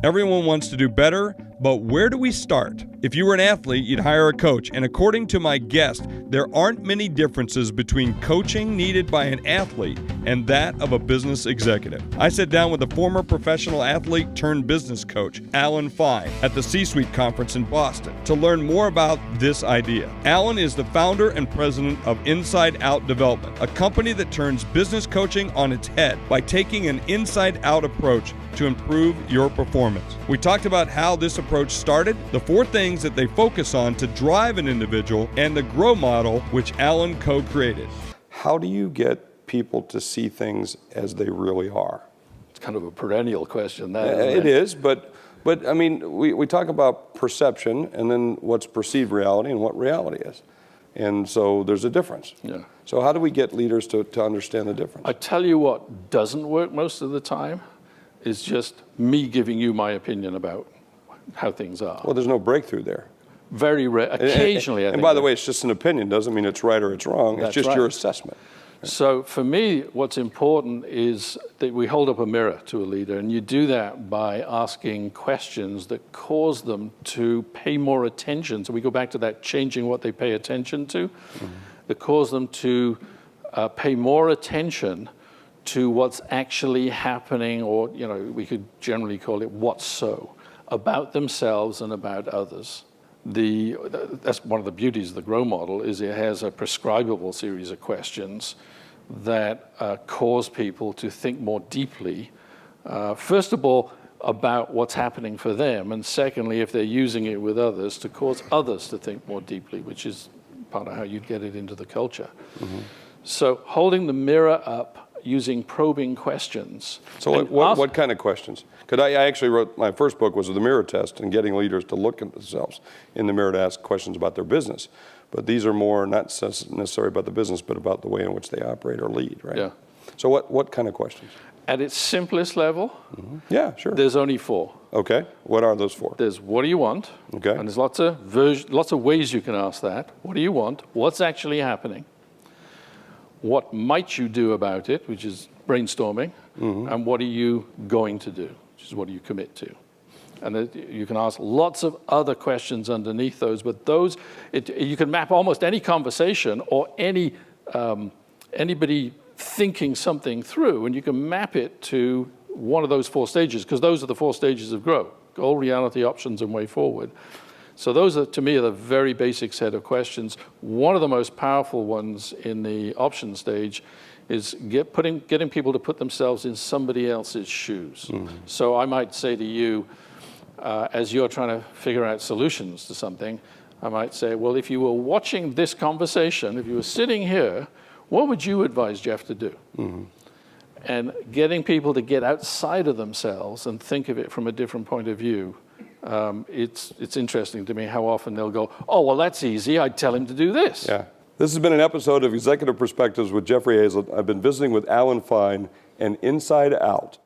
Everyone wants to do better, but where do we start? If you were an athlete, you'd hire a coach, and according to my guest, there aren't many differences between coaching needed by an athlete and that of a business executive. I sat down with a former professional athlete turned business coach, Alan Fine, at the C-Suite conference in Boston to learn more about this idea. Alan is the founder and president of InsideOut Development, a company that turns business coaching on its head by taking an inside-out approach to improve your performance. We talked about how this approach started, the 4 things that they focus on to drive an individual, and the GROW model, which Alan co-created. How do you get people to see things as they really are? It's kind of a perennial question, that. It is, but I mean, we talk about perception and then what's perceived reality and what reality is. And so there's a difference. Yeah. So how do we get leaders to understand the difference? I tell you what doesn't work most of the time is just me giving you my opinion about how things are. Well, there's no breakthrough there. Very rare. Occasionally, I think. And by the way, it's just an opinion. Doesn't mean it's right or it's wrong. It's just your assessment. So for me, what's important is that we hold up a mirror to a leader, and you do that by asking questions that cause them to pay more attention. So we go back to that changing what they pay attention to, that cause them to pay more attention to what's actually happening, or we could generally call it what's so, about themselves and about others. That's one of the beauties of the GROW model, is it has a prescribable series of questions that cause people to think more deeply, first of all, about what's happening for them, and secondly, if they're using it with others, to cause others to think more deeply, which is part of how you'd get it into the culture. So holding the mirror up, using probing questions. So what kind of questions? Because I actually wrote, my first book was the mirror test and getting leaders to look at themselves in the mirror to ask questions about their business. But these are more not necessarily about the business, but about the way in which they operate or lead, right? Yeah. So what kind of questions? At its simplest level, yeah, sure. There's only 4. Okay, what are those 4? There's what do you want? Okay. And there's lots of ways you can ask that. What do you want? What's actually happening? What might you do about it, which is brainstorming, and what are you going to do, which is what do you commit to? And you can ask lots of other questions underneath those, but those, you can map almost any conversation or anybody thinking something through, and you can map it to one of those 4 stages, because those are the 4 stages of GROW: goal, reality, options, and way forward. So those are, to me, are the very basic set of questions. One of the most powerful ones in the option stage is getting people to put themselves in somebody else's shoes. So I might say to you, as you're trying to figure out solutions to something, I might say, well, if you were watching this conversation, if you were sitting here, what would you advise Jeff to do? And getting people to get outside of themselves and think of it from a different point of view. It's interesting to me how often they'll go, oh, well, that's easy. I'd tell him to do this. Yeah. This has been an episode of Executive Perspectives with Jeffrey Hayzlett. I've been visiting with Alan Fine and Inside Out.